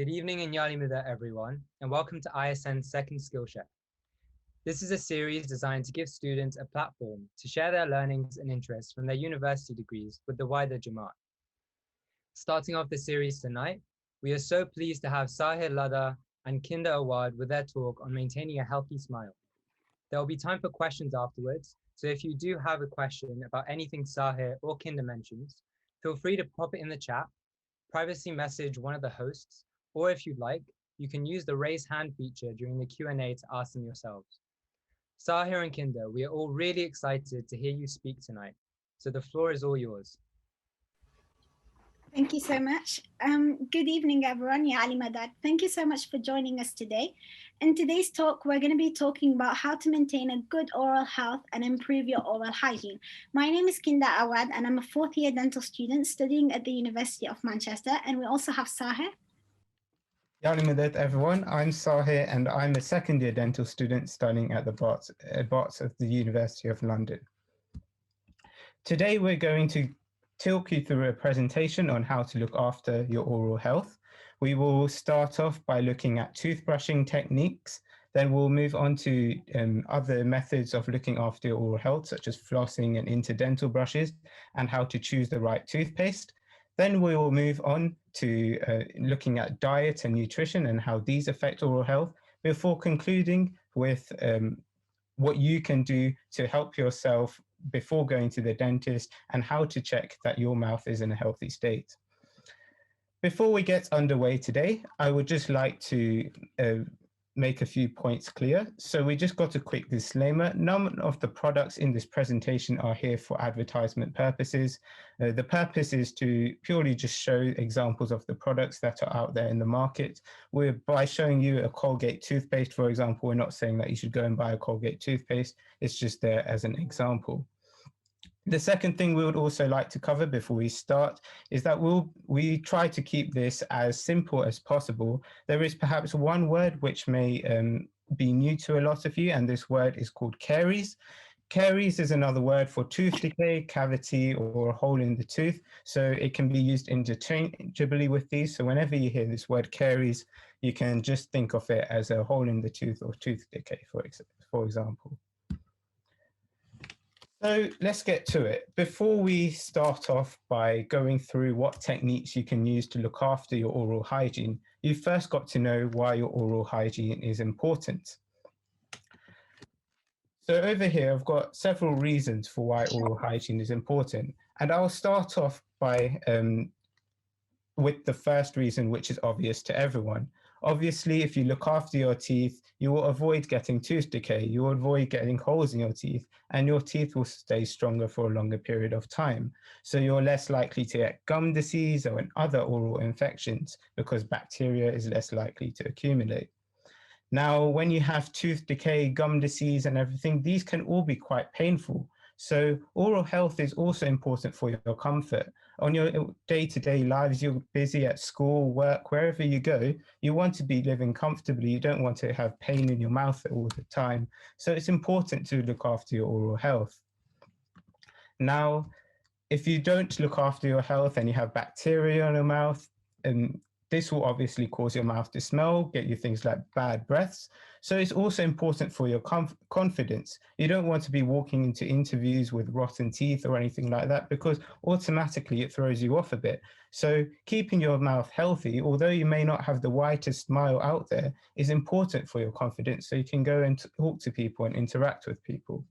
Good evening and Yalimida, everyone, and welcome to ISN's second Skill Share. This is a series designed to give students a platform to share their learnings and interests from their university degrees with the wider Jamat. Starting off the series tonight, we are so pleased to have Sahir, Ladha, and Kinder Awad with their talk on maintaining a healthy smile. There will be time for questions afterwards, so if you do have a question about anything Sahir or Kinder mentions, feel free to pop it in the chat, privacy message one of the hosts, or if you'd like, you can use the raise hand feature during the Q&A to ask them yourselves. Sahir and Kinder, we are all really excited to hear you speak tonight, so the floor is all yours. Thank you so much. Good evening, everyone. Ya Ali Madad. Thank you so much for joining us today. In today's talk, we're going to be talking about how to maintain a good oral health and improve your oral hygiene. My name is Kinda Awad, and I'm a fourth-year dental student studying at the University of Manchester. And we also have Sahir. Yalimadet, everyone. I'm Sahir, and I'm a second-year dental student studying at the Barts of the University of London. Today, we're going to talk you through a presentation on how to look after your oral health. We will start off by looking at toothbrushing techniques. Then we'll move on to other methods of looking after your oral health, such as flossing and interdental brushes, and how to choose the right toothpaste. Then we will move on to looking at diet and nutrition and how these affect oral health, before concluding with what you can do to help yourself before going to the dentist and how to check that your mouth is in a healthy state. Before we get underway today, I would just like to make a few points clear. So we just got a quick disclaimer. None of the products in this presentation are here for advertisement purposes. The purpose is to purely just show examples of the products that are out there in the market. By showing you a Colgate toothpaste, for example, we're not saying that you should go and buy a Colgate toothpaste. It's just there as an example. The second thing we would also like to cover before we start is that we try to keep this as simple as possible. There is perhaps one word which may be new to a lot of you, and this word is called caries. Caries is another word for tooth decay, cavity, or a hole in the tooth. So it can be used interchangeably with these. So whenever you hear this word caries, you can just think of it as a hole in the tooth or tooth decay, for example. So let's get to it. Before we start off by going through what techniques you can use to look after your oral hygiene, you've first got to know why your oral hygiene is important. So over here, I've got several reasons for why oral hygiene is important. And I'll start off by with the first reason, which is obvious to everyone. Obviously, if you look after your teeth, you will avoid getting tooth decay, you will avoid getting holes in your teeth, and your teeth will stay stronger for a longer period of time. So you're less likely to get gum disease or other oral infections because bacteria is less likely to accumulate. Now, when you have tooth decay, gum disease, and everything, these can all be quite painful. So oral health is also important for your comfort. On your day-to-day lives, you're busy at school, work, wherever you go, you want to be living comfortably. You don't want to have pain in your mouth all the time. So it's important to look after your oral health. Now, if you don't look after your health and you have bacteria in your mouth, this will obviously cause your mouth to smell, get you things like bad breaths. So it's also important for your confidence. You don't want to be walking into interviews with rotten teeth or anything like that, because automatically it throws you off a bit. So keeping your mouth healthy, although you may not have the whitest smile out there, is important for your confidence, so you can go and talk to people and interact with people.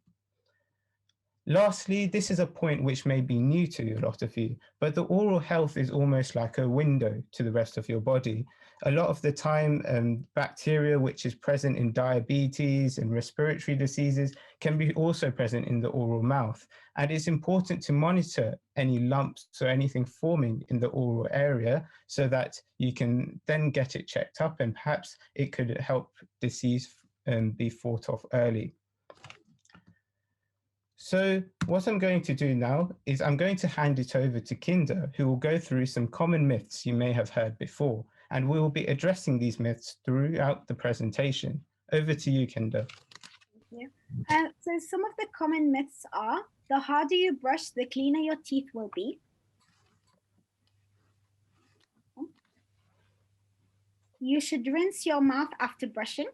Lastly, this is a point which may be new to a lot of you, but the oral health is almost like a window to the rest of your body. A lot of the time, bacteria which is present in diabetes and respiratory diseases can be also present in the oral mouth. And it's important to monitor any lumps or anything forming in the oral area so that you can then get it checked up, and perhaps it could help disease be fought off early. So what I'm going to do now is I'm going to hand it over to Kinder, who will go through some common myths you may have heard before, and we will be addressing these myths throughout the presentation. Over to you, Kinder. Thank you. So some of the common myths are: the harder you brush, the cleaner your teeth will be. You should rinse your mouth after brushing.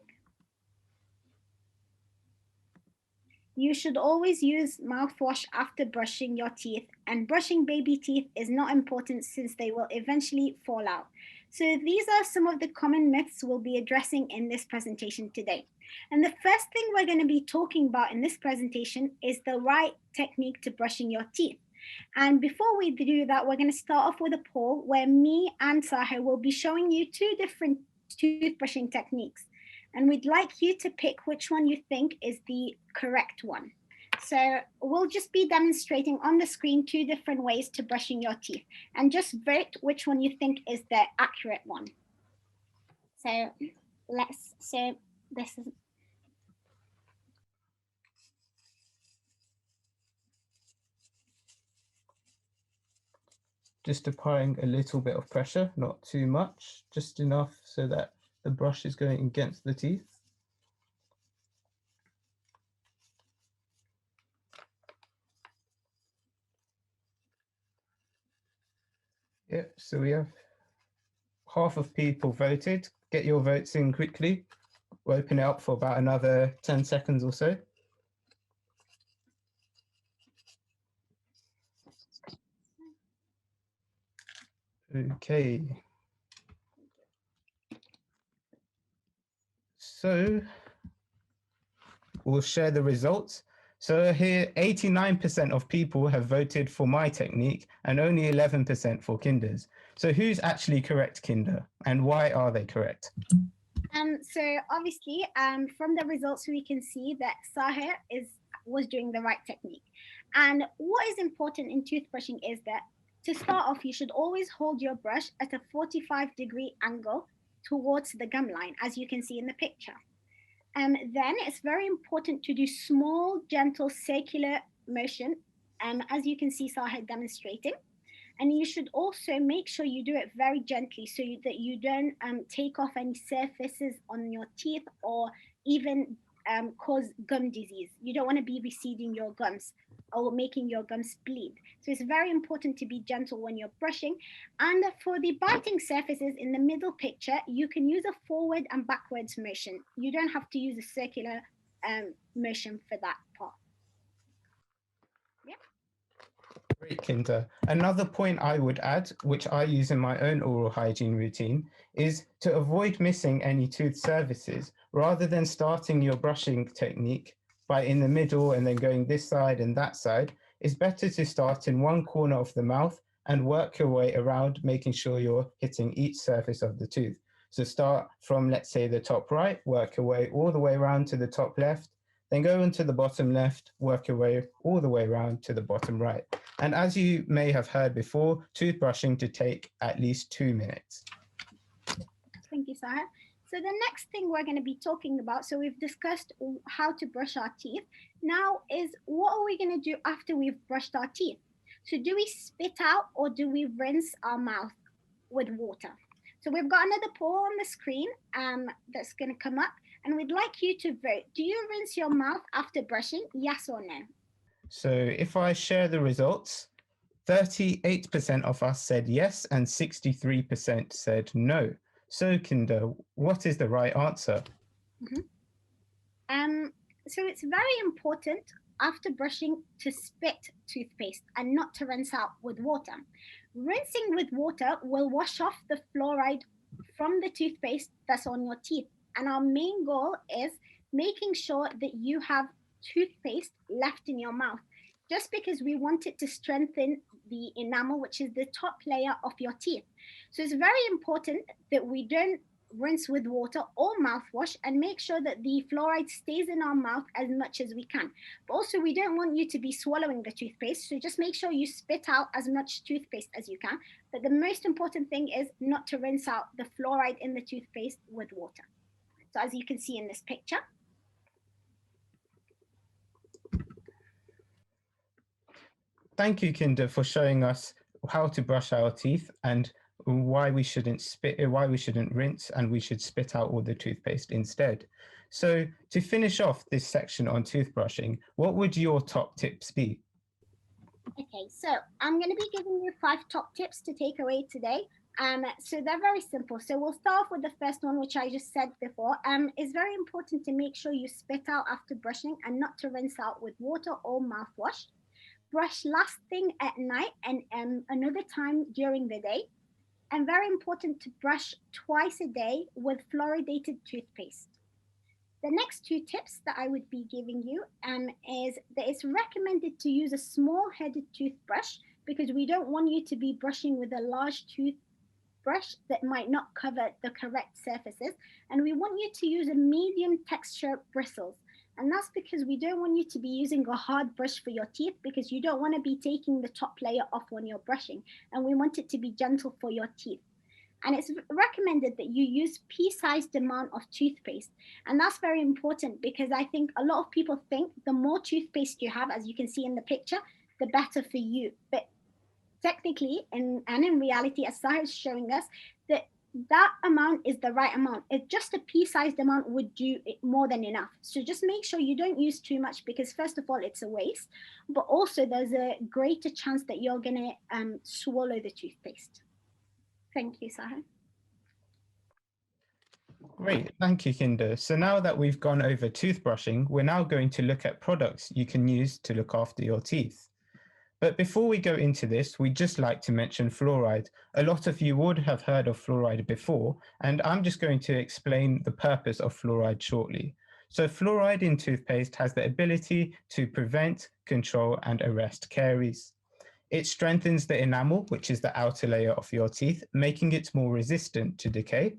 You should always use mouthwash after brushing your teeth, and brushing baby teeth is not important since they will eventually fall out. So these are some of the common myths we'll be addressing in this presentation today. And the first thing we're going to be talking about in this presentation is the right technique to brushing your teeth. And before we do that, we're going to start off with a poll where me and Sahir will be showing you two different toothbrushing techniques. And we'd like you to pick which one you think is the correct one. So we'll just be demonstrating on the screen two different ways to brushing your teeth, and just vote which one you think is the accurate one. So this is. Just applying a little bit of pressure, not too much, just enough so that the brush is going against the teeth. Yep, so we have half of people voted. Get your votes in quickly. We'll open it up for about another 10 seconds or so. Okay. So we'll share the results. So here, 89% of people have voted for my technique and only 11% for Kinder's. So who's actually correct, Kinder, and why are they correct? So obviously, from the results, we can see that Sahir was doing the right technique. And what is important in toothbrushing is that to start off, you should always hold your brush at a 45-degree angle towards the gum line, as you can see in the picture. Then it's very important to do small, gentle, circular motion, as you can see Sahir demonstrating. And you should also make sure you do it very gently so that you don't take off any surfaces on your teeth or even cause gum disease. You don't want to be receding your gums or making your gums bleed. So it's very important to be gentle when you're brushing. And for the biting surfaces in the middle picture, you can use a forward and backwards motion. You don't have to use a circular motion for that part. Yeah. Great, Kinder. Another point I would add, which I use in my own oral hygiene routine, is to avoid missing any tooth surfaces. Rather than starting your brushing technique by in the middle and then going this side and that side, it's better to start in one corner of the mouth and work your way around, making sure you're hitting each surface of the tooth. So start from, let's say, the top right, work your way all the way around to the top left, then go into the bottom left, work your way all the way around to the bottom right. And as you may have heard before, toothbrushing to take at least 2 minutes. Thank you, Sahir. So the next thing we're going to be talking about, so we've discussed how to brush our teeth. Now is what are we going to do after we've brushed our teeth? So do we spit out or do we rinse our mouth with water? So we've got another poll on the screen that's going to come up, and we'd like you to vote. Do you rinse your mouth after brushing, yes or no? So if I share the results, 38% of us said yes and 63% said no. So Kinder, what is the right answer? So it's very important after brushing to spit toothpaste and not to rinse out with water. Rinsing with water will wash off the fluoride from the toothpaste that's on your teeth. And our main goal is making sure that you have toothpaste left in your mouth, just because we want it to strengthen the enamel, which is the top layer of your teeth. So it's very important that we don't rinse with water or mouthwash and make sure that the fluoride stays in our mouth as much as we can. But also, we don't want you to be swallowing the toothpaste, so just make sure you spit out as much toothpaste as you can. But the most important thing is not to rinse out the fluoride in the toothpaste with water. So as you can see in this picture. Thank you, Kinder, for showing us how to brush our teeth and why we shouldn't rinse, and we should spit out all the toothpaste instead. So to finish off this section on toothbrushing, what would your top tips be? Okay, so I'm going to be giving you 5 top tips to take away today So they're very simple. So we'll start off with the first one, which I just said before. It's very important to make sure you spit out after brushing and not to rinse out with water or mouthwash. Brush last thing at night and another time during the day. And very important to brush twice a day with fluoridated toothpaste. The next two tips that I would be giving you is that it's recommended to use a small headed toothbrush because we don't want you to be brushing with a large toothbrush that might not cover the correct surfaces. And we want you to use a medium texture bristles. And that's because we don't want you to be using a hard brush for your teeth because you don't want to be taking the top layer off when you're brushing. And we want it to be gentle for your teeth. And it's recommended that you use pea-sized amount of toothpaste. And that's very important because I think a lot of people think the more toothpaste you have, as you can see in the picture, the better for you. But technically, and in reality, as Sahir is showing us, that amount is the right amount. It just a pea-sized amount would do more than enough. So just make sure you don't use too much because first of all, it's a waste, but also there's a greater chance that you're gonna swallow the toothpaste. Thank you, Sahir. Great, thank you, Kinder. So now that we've gone over toothbrushing, we're now going to look at products you can use to look after your teeth. But before we go into this, we'd just like to mention fluoride. A lot of you would have heard of fluoride before, and I'm just going to explain the purpose of fluoride shortly. So fluoride in toothpaste has the ability to prevent, control, and arrest caries. It strengthens the enamel, which is the outer layer of your teeth, making it more resistant to decay.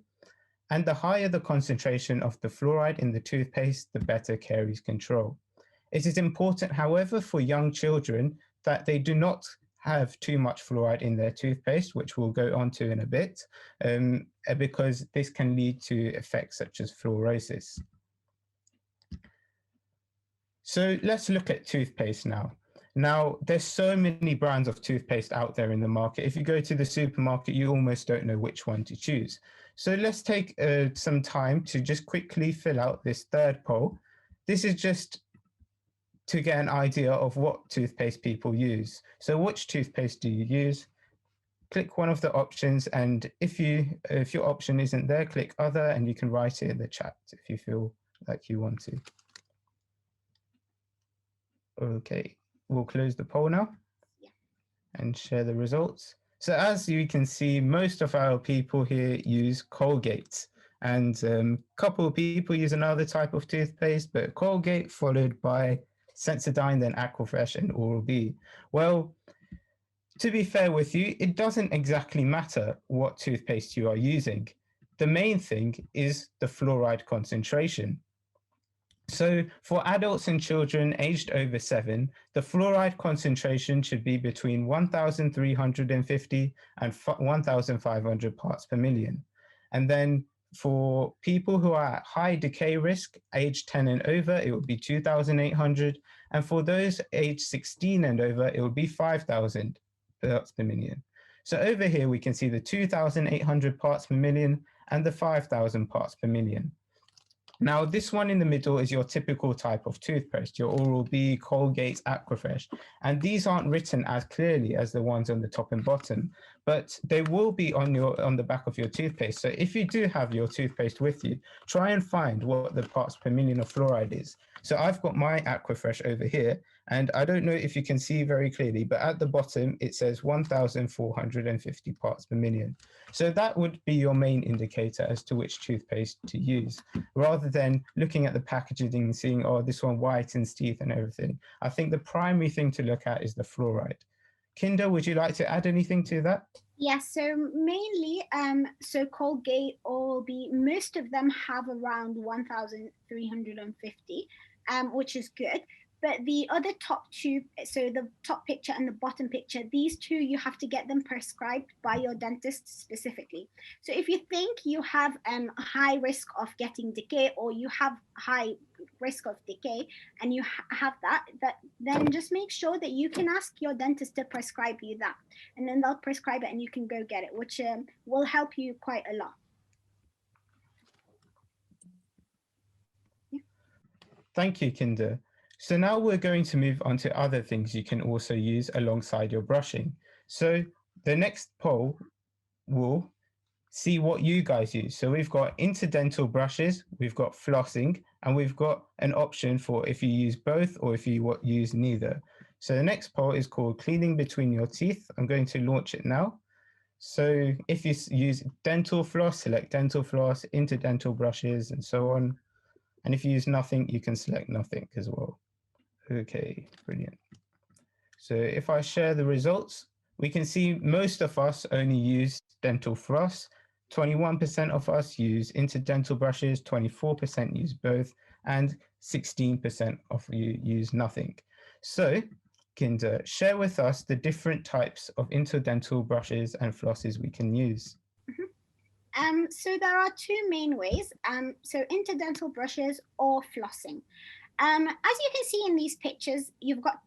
And the higher the concentration of the fluoride in the toothpaste, the better caries control. It is important, however, for young children that they do not have too much fluoride in their toothpaste, which we'll go on to in a bit, because this can lead to effects such as fluorosis. So let's look at toothpaste now. Now, there's so many brands of toothpaste out there in the market. If you go to the supermarket, you almost don't know which one to choose. So let's take some time to just quickly fill out this third poll. This is just to get an idea of what toothpaste people use. So which toothpaste do you use? Click one of the options, and if your option isn't there, click other, and you can write it in the chat if you feel like you want to. Okay, we'll close the poll now and share the results. So as you can see, most of our people here use Colgate, and a couple of people use another type of toothpaste, but Colgate followed by Sensodyne, then Aquafresh, and Oral-B. Well, to be fair with you, it doesn't exactly matter what toothpaste you are using. The main thing is the fluoride concentration. So for adults and children aged over 7, the fluoride concentration should be between 1,350 and 1,500 parts per million. And then for people who are at high decay risk, age 10 and over, it would be 2,800. And for those age 16 and over, it would be 5,000 parts per million. So over here, we can see the 2,800 parts per million and the 5,000 parts per million. Now, this one in the middle is your typical type of toothpaste, your Oral-B, Colgate, Aquafresh, and these aren't written as clearly as the ones on the top and bottom, but they will be on the back of your toothpaste. So if you do have your toothpaste with you, try and find what the parts per million of fluoride is. So I've got my Aquafresh over here, and I don't know if you can see very clearly, but at the bottom, it says 1,450 parts per million. So that would be your main indicator as to which toothpaste to use, rather than looking at the packaging and seeing, oh, this one whitens teeth and everything. I think the primary thing to look at is the fluoride. Kinder, would you like to add anything to that? Yes, so mainly, so Colgate, Oral-B, most of them have around 1,350, which is good. But the other top two, so the top picture and the bottom picture, these two, you have to get them prescribed by your dentist specifically. So if you think you have high risk of getting decay, or you have high risk of decay and you have that, then just make sure that you can ask your dentist to prescribe you that. And then they'll prescribe it and you can go get it, which will help you quite a lot. Yeah. Thank you, Kinder. So now we're going to move on to other things you can also use alongside your brushing. So the next poll will see what you guys use. So we've got interdental brushes, we've got flossing, and we've got an option for if you use both or if you use neither. So the next poll is called cleaning between your teeth. I'm going to launch it now. So if you use dental floss, select dental floss, interdental brushes, and so on. And if you use nothing, you can select nothing as well. Okay, brilliant. So if I share the results, we can see most of us only use dental floss. 21% of us use interdental brushes, 24% use both, and 16% of you use nothing. So Kinder, share with us the different types of interdental brushes and flosses we can use. So there are two main ways, so interdental brushes or flossing. As you can see in these pictures, you've got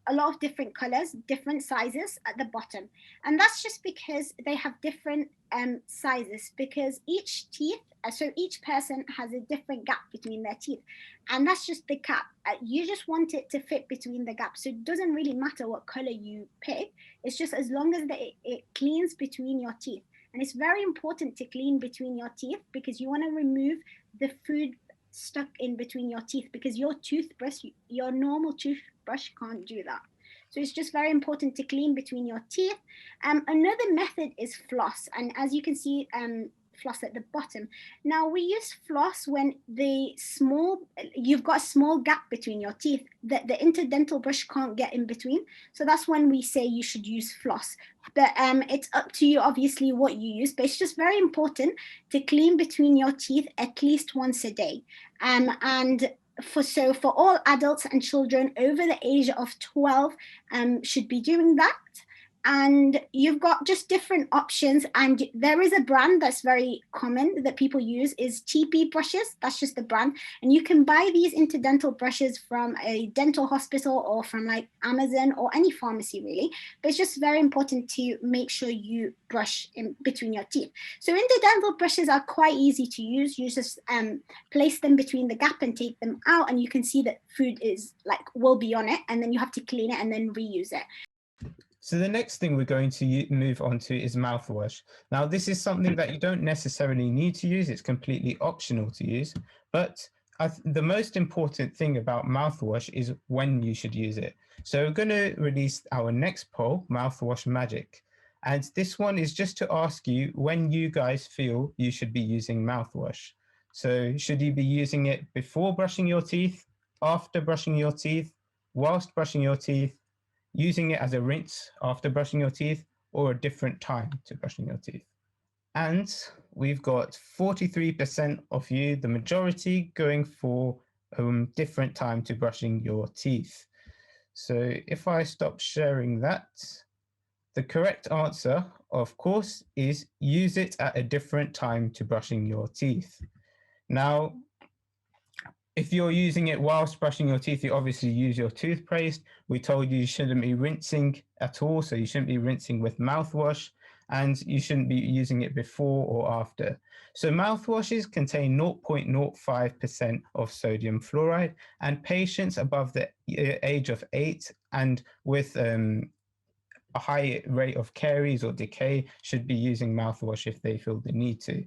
a lot of different colors, different sizes at the bottom. And that's just because they have different sizes, because each teeth, so each person has a different gap between their teeth. And that's just the gap. You just want it to fit between the gaps. So it doesn't really matter what color you pick. It's just as long as it cleans between your teeth. And it's very important to clean between your teeth because you want to remove the food stuck in between your teeth, because your toothbrush, your normal toothbrush can't do that. So it's just very important to clean between your teeth. Another method is floss, and as you can see, floss at the bottom. Now we use floss when you've got a small gap between your teeth that the interdental brush can't get in between. So that's when we say you should use floss. But it's up to you, obviously, what you use. But it's just very important to clean between your teeth at least once a day. And for all adults and children over the age of 12 should be doing that. And you've got just different options, and there is a brand that's very common that people use is TP brushes. That's just the brand, and you can buy these interdental brushes from a dental hospital or from like Amazon or any pharmacy really. But it's just very important to make sure you brush in between your teeth. So interdental brushes are quite easy to use. You just place them between the gap and take them out, and you can see that food will be on it, and then you have to clean it and then reuse it. So the next thing we're going to move on to is mouthwash. Now, this is something that you don't necessarily need to use. It's completely optional to use. But the most important thing about mouthwash is when you should use it. So we're going to release our next poll, Mouthwash Magic. And this one is just to ask you when you guys feel you should be using mouthwash. So should you be using it before brushing your teeth, after brushing your teeth, whilst brushing your teeth, using it as a rinse after brushing your teeth, or a different time to brushing your teeth? And we've got 43% of you, the majority, going for different time to brushing your teeth. So if I stop sharing that, the correct answer, of course, is use it at a different time to brushing your teeth. Now, if you're using it whilst brushing your teeth, you obviously use your toothpaste. We told you shouldn't be rinsing at all, so you shouldn't be rinsing with mouthwash, and you shouldn't be using it before or after. So mouthwashes contain 0.05% of sodium fluoride, and patients above the age of 8 and with a high rate of caries or decay should be using mouthwash if they feel the need to.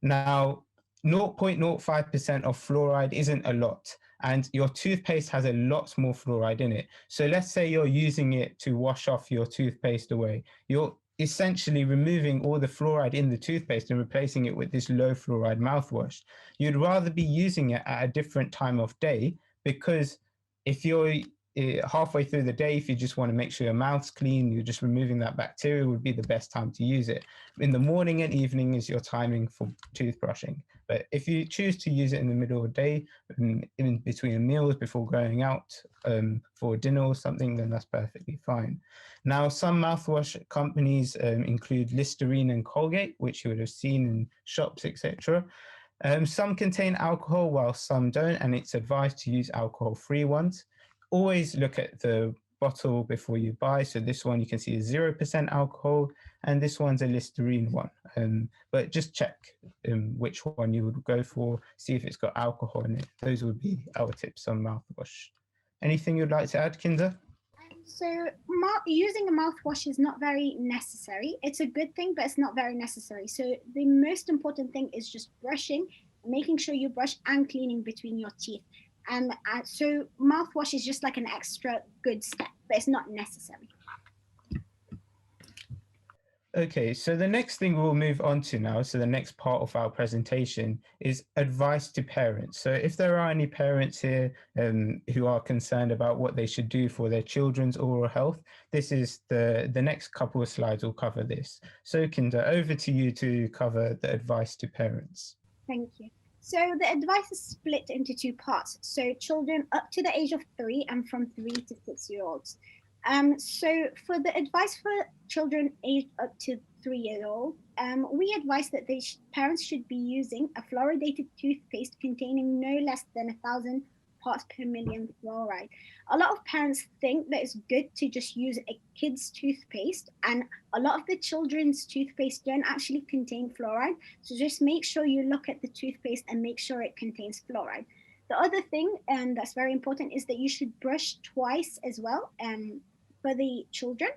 Now, 0.05% of fluoride isn't a lot, and your toothpaste has a lot more fluoride in it. So let's say you're using it to wash off your toothpaste away. You're essentially removing all the fluoride in the toothpaste and replacing it with this low fluoride mouthwash. You'd rather be using it at a different time of day, because if you're halfway through the day, if you just want to make sure your mouth's clean, you're just removing that bacteria, would be the best time to use it. In the morning and evening is your timing for toothbrushing. But if you choose to use it in the middle of the day, in between meals, before going out for dinner or something, then that's perfectly fine. Now, some mouthwash companies include Listerine and Colgate, which you would have seen in shops, etc. Some contain alcohol, while some don't, and it's advised to use alcohol-free ones. Always look at the bottle before you buy. So this one you can see is 0% alcohol, and this one's a Listerine one. But just check which one you would go for, see if it's got alcohol in it. Those would be our tips on mouthwash. Anything you'd like to add, Kinder? So using a mouthwash is not very necessary. It's a good thing, but it's not very necessary. So the most important thing is just brushing, making sure you brush and cleaning between your teeth. And so mouthwash is just like an extra good step, but it's not necessary. Okay, so the next thing we'll move on to now, so the next part of our presentation is advice to parents. So if there are any parents here who are concerned about what they should do for their children's oral health, this is the next couple of slides will cover this. So Kinder, over to you to cover the advice to parents. Thank you. So the advice is split into two parts. So children up to the age of 3 and from 3 to 6-year-olds. So for the advice for children aged up to 3-year-old, we advise that parents should be using a fluoridated toothpaste containing no less than 1,000 parts per million fluoride. A lot of parents think that it's good to just use a kid's toothpaste, and a lot of the children's toothpaste don't actually contain fluoride. So just make sure you look at the toothpaste and make sure it contains fluoride. The other thing that's very important is that you should brush twice as well for the children,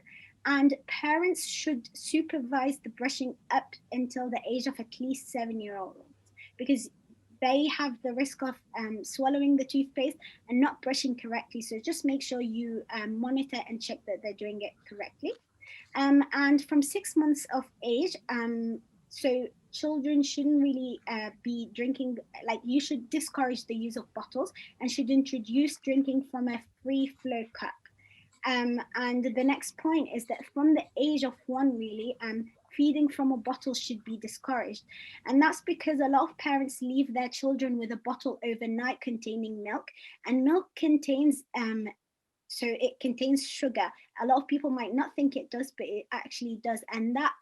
and parents should supervise the brushing up until the age of at least 7-year-olds, because they have the risk of swallowing the toothpaste and not brushing correctly. So just make sure you monitor and check that they're doing it correctly. And from 6 months of age, so children shouldn't really be drinking, like you should discourage the use of bottles and should introduce drinking from a free flow cup. And the next point is that from the age of 1, really, feeding from a bottle should be discouraged. And that's because a lot of parents leave their children with a bottle overnight containing milk, and milk contains, so it contains sugar. A lot of people might not think it does, but it actually does. And that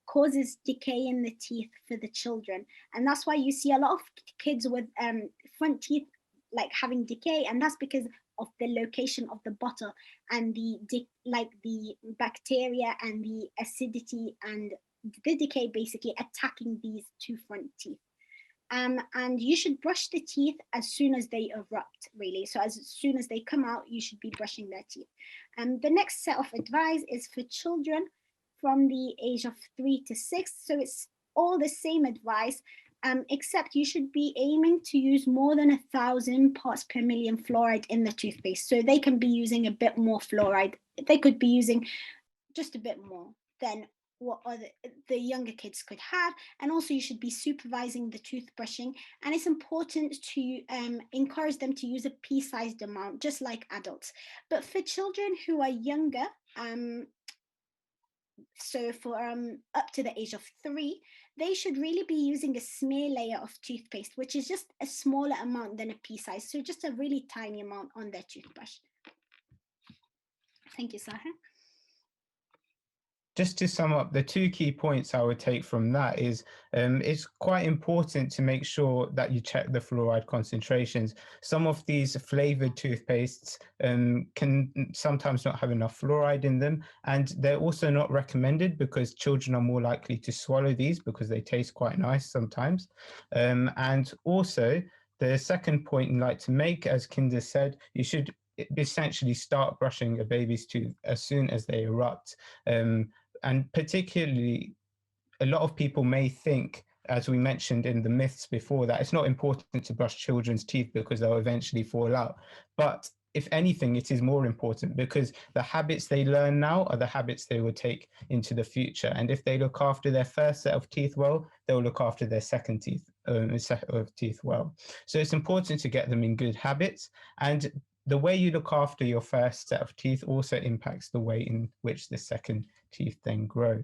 causes decay in the teeth for the children. And that's why you see a lot of kids with front teeth like having decay, and that's because of the location of the bottle and the bacteria and the acidity and the decay basically attacking these two front teeth. And you should brush the teeth as soon as they erupt, really. So as soon as they come out, you should be brushing their teeth. And the next set of advice is for children from the age of 3 to 6. So it's all the same advice, except you should be aiming to use more than 1,000 parts per million fluoride in the toothpaste. So they can be using a bit more fluoride. They could be using just a bit more than what the younger kids could have. And also you should be supervising the toothbrushing. And it's important to encourage them to use a pea-sized amount, just like adults. But for children who are younger, so for up to the age of 3, they should really be using a smear layer of toothpaste, which is just a smaller amount than a pea size. So just a really tiny amount on their toothbrush. Thank you, Sahir. Just to sum up, the 2 key points I would take from that is it's quite important to make sure that you check the fluoride concentrations. Some of these flavored toothpastes can sometimes not have enough fluoride in them, and they're also not recommended because children are more likely to swallow these because they taste quite nice sometimes. And also, the second point I'd like to make, as Kinder said, you should essentially start brushing a baby's tooth as soon as they erupt. And particularly, a lot of people may think, as we mentioned in the myths before, that it's not important to brush children's teeth because they'll eventually fall out. But if anything, it is more important because the habits they learn now are the habits they will take into the future. And if they look after their first set of teeth well, they'll look after their second set of teeth well. So it's important to get them in good habits. And the way you look after your first set of teeth also impacts the way in which the second teeth then grow.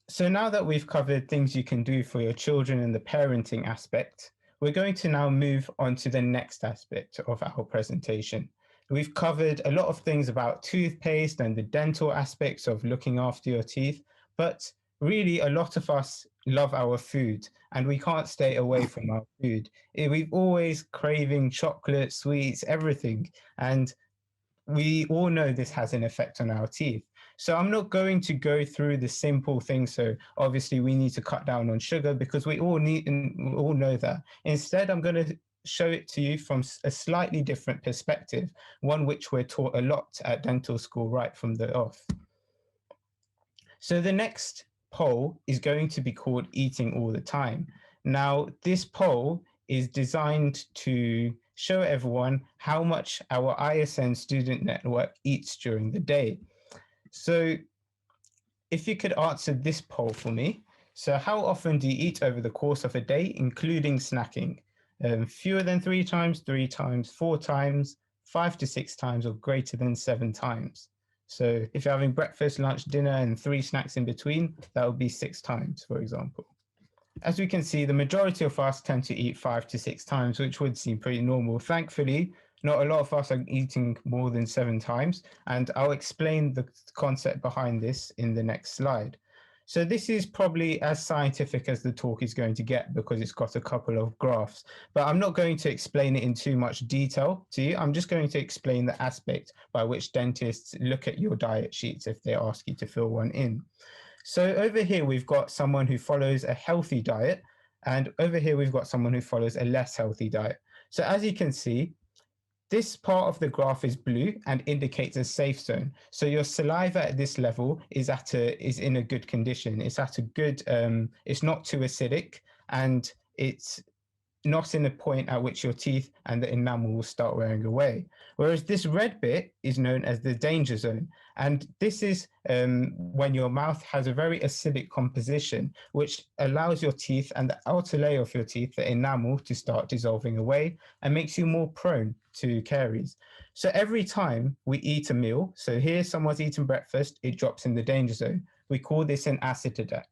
So now that we've covered things you can do for your children in the parenting aspect, we're going to now move on to the next aspect of our presentation. We've covered a lot of things about toothpaste and the dental aspects of looking after your teeth, but really a lot of us love our food and we can't stay away from our food. We've always craving chocolate, sweets, everything. And we all know this has an effect on our teeth. So I'm not going to go through the simple things. So obviously we need to cut down on sugar because we all know that. Instead, I'm going to show it to you from a slightly different perspective, one which we're taught a lot at dental school right from the off. So the next poll is going to be called Eating All the Time. Now, this poll is designed to show everyone how much our ISN student network eats during the day. So if you could answer this poll for me. So how often do you eat over the course of a day, including snacking? Fewer than 3 times, 3 times, 4 times, 5 to 6 times, or greater than 7 times. So if you're having breakfast, lunch, dinner, and 3 snacks in between, that would be 6 times, for example. As we can see, the majority of us tend to eat 5 to 6 times, which would seem pretty normal. Thankfully, not a lot of us are eating more than 7 times, and I'll explain the concept behind this in the next slide. So this is probably as scientific as the talk is going to get because it's got a couple of graphs, but I'm not going to explain it in too much detail to you. I'm just going to explain the aspect by which dentists look at your diet sheets if they ask you to fill one in. So over here, we've got someone who follows a healthy diet, and over here, we've got someone who follows a less healthy diet. So as you can see, this part of the graph is blue and indicates a safe zone. So your saliva at this level is in a good condition. It's at a good, it's not too acidic, and it's not in a point at which your teeth and the enamel will start wearing away. Whereas this red bit is known as the danger zone. And this is when your mouth has a very acidic composition, which allows your teeth and the outer layer of your teeth, the enamel, to start dissolving away and makes you more prone to caries. So every time we eat a meal, so here someone's eating breakfast, it drops in the danger zone. We call this an acid attack.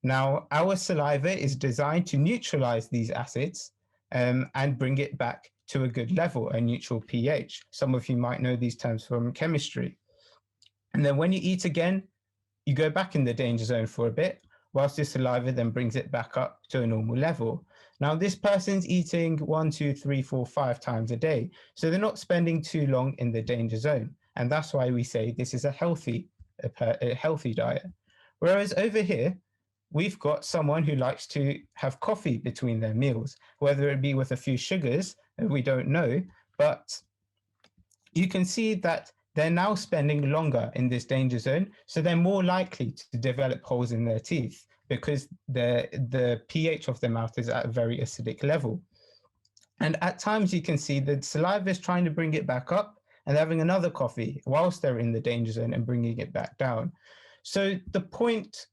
Now, our saliva is designed to neutralize these acids and bring it back to a good level, a neutral pH. Some of you might know these terms from chemistry. And then when you eat again, you go back in the danger zone for a bit, whilst your saliva then brings it back up to a normal level. Now, this person's eating 1, 2, 3, 4, 5 times a day, so they're not spending too long in the danger zone. And that's why we say this is a healthy diet. Whereas over here, we've got someone who likes to have coffee between their meals, whether it be with a few sugars, we don't know, but you can see that they're now spending longer in this danger zone, so they're more likely to develop holes in their teeth because the pH of their mouth is at a very acidic level. And at times you can see the saliva is trying to bring it back up and they're having another coffee whilst they're in the danger zone and bringing it back down. So the point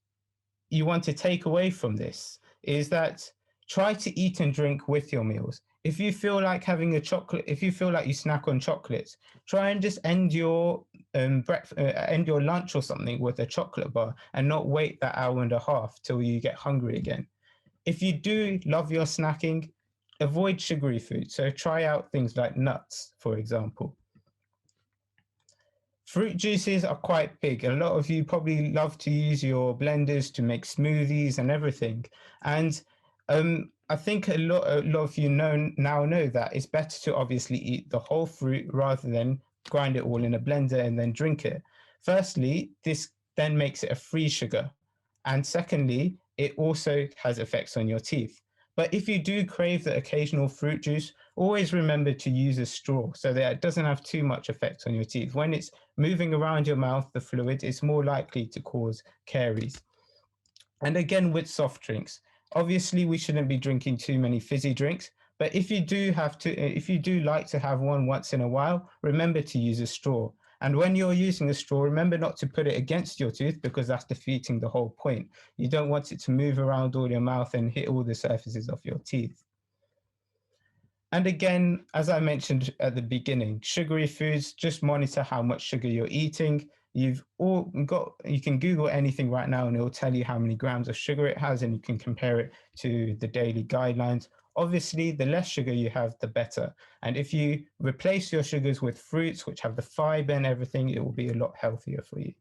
you want to take away from this is that try to eat and drink with your meals. If you feel like having a chocolate, if you feel like you snack on chocolates, try and just end your lunch or something with a chocolate bar and not wait that hour and a half till you get hungry again. If you do love your snacking, avoid sugary food. So try out things like nuts, for example. Fruit juices are quite big. A lot of you probably love to use your blenders to make smoothies and everything. And I think a lot of you now know that it's better to obviously eat the whole fruit rather than grind it all in a blender and then drink it. Firstly, this then makes it a free sugar. And secondly, it also has effects on your teeth. But if you do crave the occasional fruit juice, always remember to use a straw so that it doesn't have too much effect on your teeth. When it's moving around your mouth, the fluid is more likely to cause caries. And again, with soft drinks, obviously we shouldn't be drinking too many fizzy drinks, but if you do like to have one once in a while, remember to use a straw. And when you're using a straw, remember not to put it against your tooth because that's defeating the whole point. You don't want it to move around all your mouth and hit all the surfaces of your teeth. And again, as I mentioned at the beginning, sugary foods, just monitor how much sugar you're eating. You can Google anything right now and it will tell you how many grams of sugar it has and you can compare it to the daily guidelines. Obviously, the less sugar you have, the better. And if you replace your sugars with fruits, which have the fiber and everything, it will be a lot healthier for you.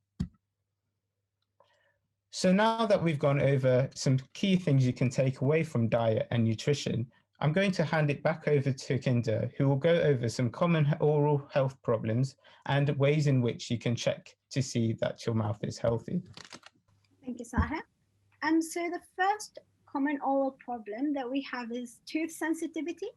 So now that we've gone over some key things you can take away from diet and nutrition, I'm going to hand it back over to Kinder, who will go over some common oral health problems and ways in which you can check to see that your mouth is healthy. Thank you, Sahir. So the first common oral problem that we have is tooth sensitivity.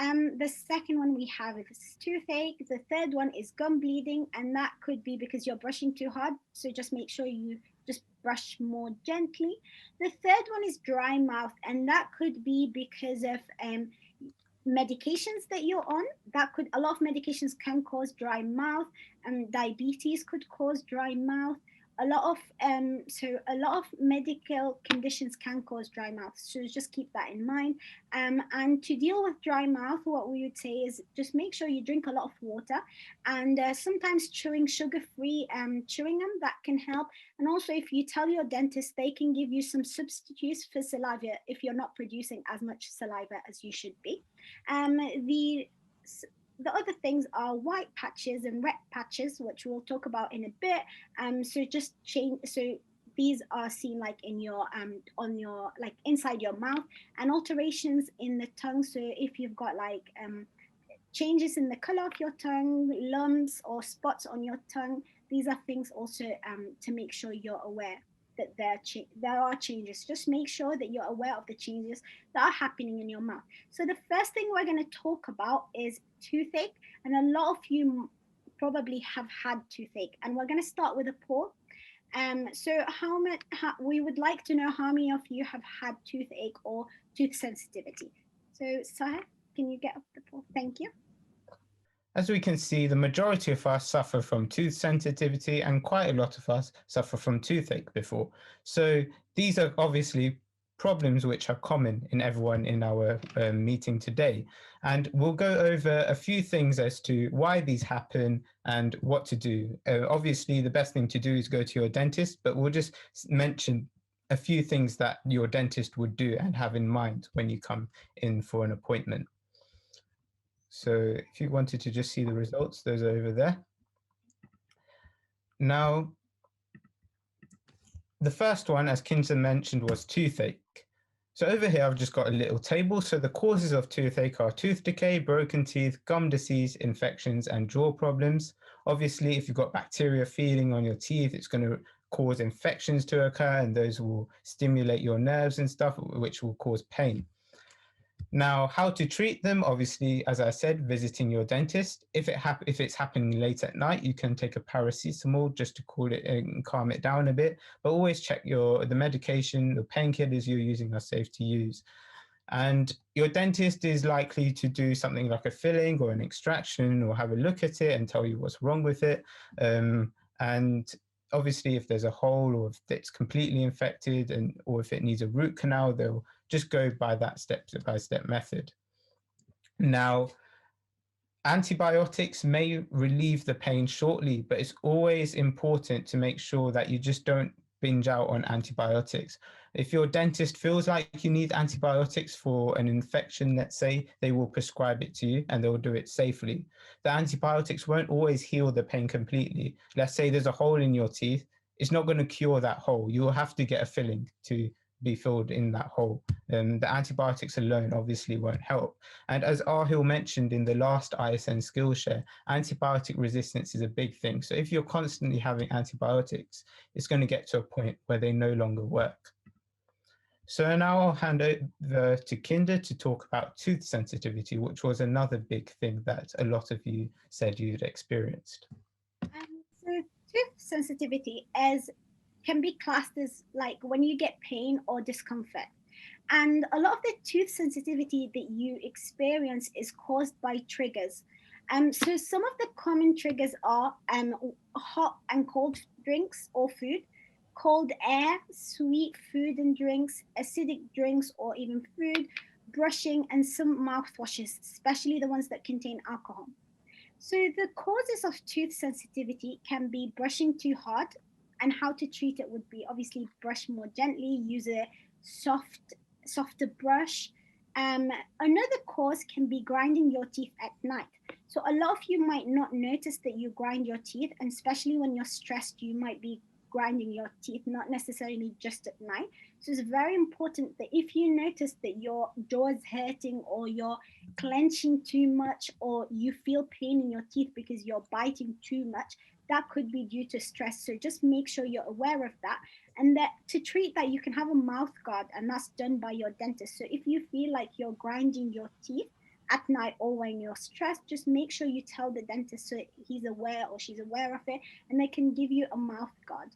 The second one we have is toothache. The third one is gum bleeding, and that could be because you're brushing too hard. So just make sure you just brush more gently. The third one is dry mouth, and that could be because of medications that you're on. That could, a lot of medications can cause dry mouth, and diabetes could cause dry mouth. A lot of a lot of medical conditions can cause dry mouth, so just keep that in mind. And to deal with dry mouth, what we would say is just make sure you drink a lot of water, and sometimes chewing sugar-free chewing gum, that can help. And also, if you tell your dentist, they can give you some substitutes for saliva if you're not producing as much saliva as you should be. The other things are white patches and red patches, which we'll talk about in a bit. So just change. So these are seen like in your on your, like inside your mouth, and alterations in the tongue. So if you've got like changes in the color of your tongue, lumps or spots on your tongue, these are things also to make sure you're aware that there are changes. Just make sure that you're aware of the changes that are happening in your mouth. So the first thing we're going to talk about is toothache, and a lot of you probably have had toothache, and we're going to start with a poll. So we would like to know how many of you have had toothache or tooth sensitivity. So Sahir, can you get up the poll? Thank you. As we can see, the majority of us suffer from tooth sensitivity, and quite a lot of us suffer from toothache before. So these are obviously problems which are common in everyone in our meeting today. And we'll go over a few things as to why these happen and what to do. Obviously, the best thing to do is go to your dentist, but we'll just mention a few things that your dentist would do and have in mind when you come in for an appointment. So if you wanted to just see the results, those are over there. Now, the first one, as Kinza mentioned, was toothache. So over here, I've just got a little table. So the causes of toothache are tooth decay, broken teeth, gum disease, infections, and jaw problems. Obviously, if you've got bacteria feeding on your teeth, it's going to cause infections to occur, and those will stimulate your nerves and stuff, which will cause pain. Now, how to treat them? Obviously, as I said, visiting your dentist. If it's happening late at night, you can take a paracetamol just to cool it and calm it down a bit. But always check the medication, the painkillers you're using are safe to use. And your dentist is likely to do something like a filling or an extraction, or have a look at it and tell you what's wrong with it. And obviously, if there's a hole, or if it's completely infected, or if it needs a root canal, they'll just go by that step-by-step method. Now, antibiotics may relieve the pain shortly, but it's always important to make sure that you just don't binge out on antibiotics. If your dentist feels like you need antibiotics for an infection, let's say, they will prescribe it to you, and they'll do it safely. The antibiotics won't always heal the pain completely. Let's say there's a hole in your teeth. It's not going to cure that hole. You will have to get a filling to be filled in that hole. The antibiotics alone obviously won't help. And as Ahil mentioned in the last ISN Skill Share, antibiotic resistance is a big thing. So if you're constantly having antibiotics, it's going to get to a point where they no longer work. So now I'll hand over to Kinder to talk about tooth sensitivity, which was another big thing that a lot of you said you'd experienced. So tooth sensitivity can be classed as like when you get pain or discomfort. And a lot of the tooth sensitivity that you experience is caused by triggers. So some of the common triggers are hot and cold drinks or food, cold air, sweet food and drinks, acidic drinks or even food, brushing, and some mouthwashes, especially the ones that contain alcohol. So the causes of tooth sensitivity can be brushing too hard, and how to treat it would be obviously brush more gently, use a softer brush. Another cause can be grinding your teeth at night. So a lot of you might not notice that you grind your teeth, and especially when you're stressed, you might be grinding your teeth, not necessarily just at night. So it's very important that if you notice that your jaw is hurting, or you're clenching too much, or you feel pain in your teeth because you're biting too much, that could be due to stress. So just make sure you're aware of that. And that to treat that, you can have a mouth guard, and that's done by your dentist. So if you feel like you're grinding your teeth at night or when you're stressed, just make sure you tell the dentist so he's aware or she's aware of it, and they can give you a mouth guard.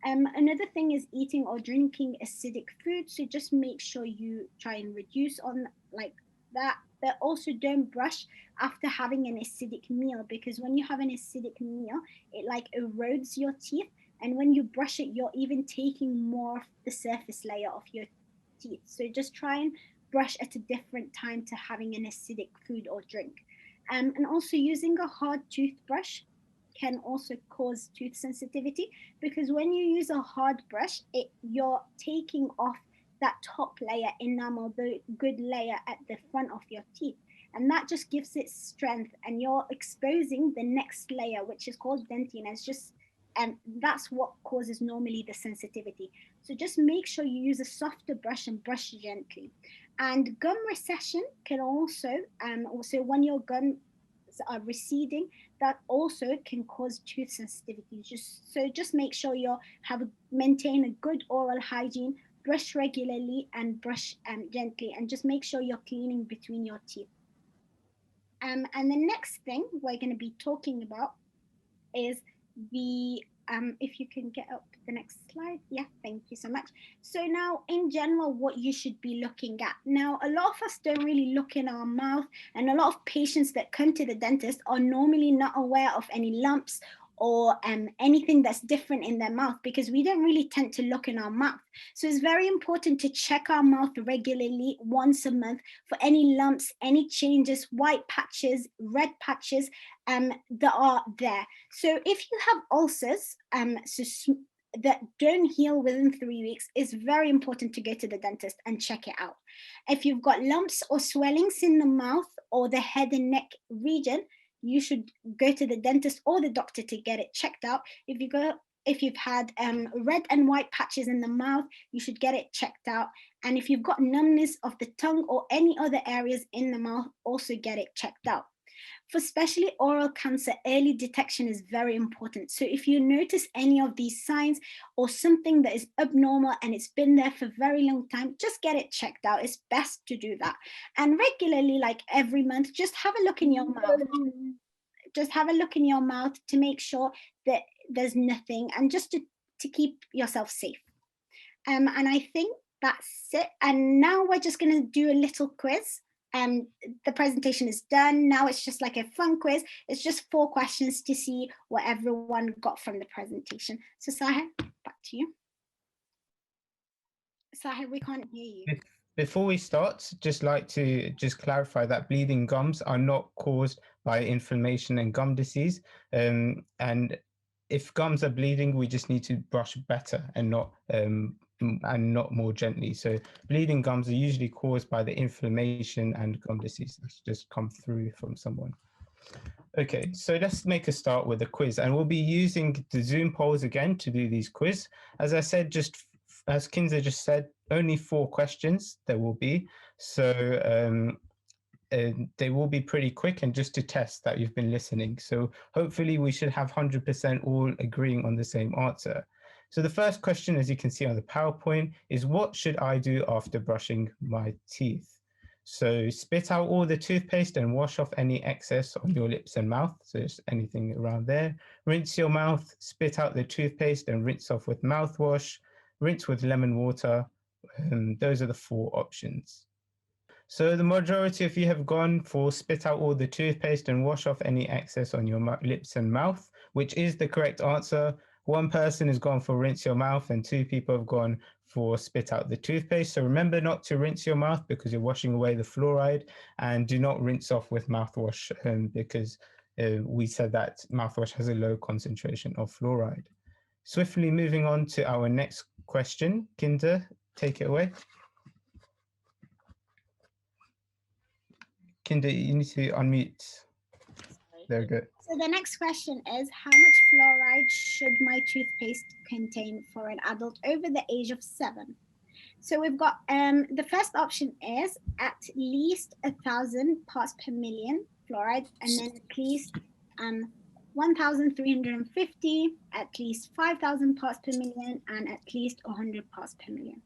Another thing is eating or drinking acidic food. So just make sure you try and reduce on like that. But also don't brush after having an acidic meal, because when you have an acidic meal, it like erodes your teeth. And when you brush it, you're even taking more of the surface layer of your teeth. So just try and brush at a different time to having an acidic food or drink. And also using a hard toothbrush can also cause tooth sensitivity, because when you use a hard brush, you're taking off that top layer enamel, the good layer at the front of your teeth, and that just gives it strength, and you're exposing the next layer, which is called dentine. It's just that's what causes normally the sensitivity. So just make sure you use a softer brush and brush gently. And gum recession can also when your gums are receding, that also can cause tooth sensitivity. Just make sure you maintain a good oral hygiene, brush regularly and brush gently, and just make sure you're cleaning between your teeth. And the next thing we're going to be talking about is the if you can get up the next slide. Yeah, thank you so much. So now in general, what you should be looking at. Now, a lot of us don't really look in our mouth, and a lot of patients that come to the dentist are normally not aware of any lumps or anything that's different in their mouth, because we don't really tend to look in our mouth. So it's very important to check our mouth regularly, once a month, for any lumps, any changes, white patches, red patches that are there. So if you have ulcers that don't heal within 3 weeks, it's very important to go to the dentist and check it out. If you've got lumps or swellings in the mouth or the head and neck region, you should go to the dentist or the doctor to get it checked out. If you've had red and white patches in the mouth, you should get it checked out. And if you've got numbness of the tongue or any other areas in the mouth, also get it checked out. For especially oral cancer, early detection is very important. So if you notice any of these signs or something that is abnormal and it's been there for a very long time, just get it checked out. It's best to do that. And regularly, like every month, just have a look in your mouth. Just have a look in your mouth to make sure that there's nothing, and just to keep yourself safe. And I think that's it. And now we're just going to do a little quiz. The presentation is done. Now it's just like a fun quiz. It's just 4 questions to see what everyone got from the presentation. So Sahir, back to you. Sahir, we can't hear you. Before we start, just like to clarify that bleeding gums are not caused by inflammation and gum disease. And if gums are bleeding, we just need to brush better and not more gently. So bleeding gums are usually caused by the inflammation and gum disease that's just come through from someone. Okay, so let's make a start with a quiz, and we'll be using the Zoom polls again to do these quiz. As I said, as Kinza just said, only 4 questions there will be. So they will be pretty quick, and just to test that you've been listening. So hopefully we should have 100% all agreeing on the same answer. So the first question, as you can see on the PowerPoint, is what should I do after brushing my teeth? So spit out all the toothpaste and wash off any excess on your lips and mouth. So just anything around there. Rinse your mouth, spit out the toothpaste and rinse off with mouthwash. Rinse with lemon water. Those are the 4 options. So the majority of you have gone for spit out all the toothpaste and wash off any excess on your lips and mouth, which is the correct answer. 1 person has gone for rinse your mouth and 2 people have gone for spit out the toothpaste. So remember not to rinse your mouth because you're washing away the fluoride, and do not rinse off with mouthwash because we said that mouthwash has a low concentration of fluoride. Swiftly moving on to our next question. Kinder, take it away. Kinder, you need to unmute. There we go. So the next question is, how much fluoride should my toothpaste contain for an adult over the age of 7? So we've got the first option is at least 1,000 parts per million fluoride, and then at least 1,350, at least 5,000 parts per million, and at least 100 parts per million.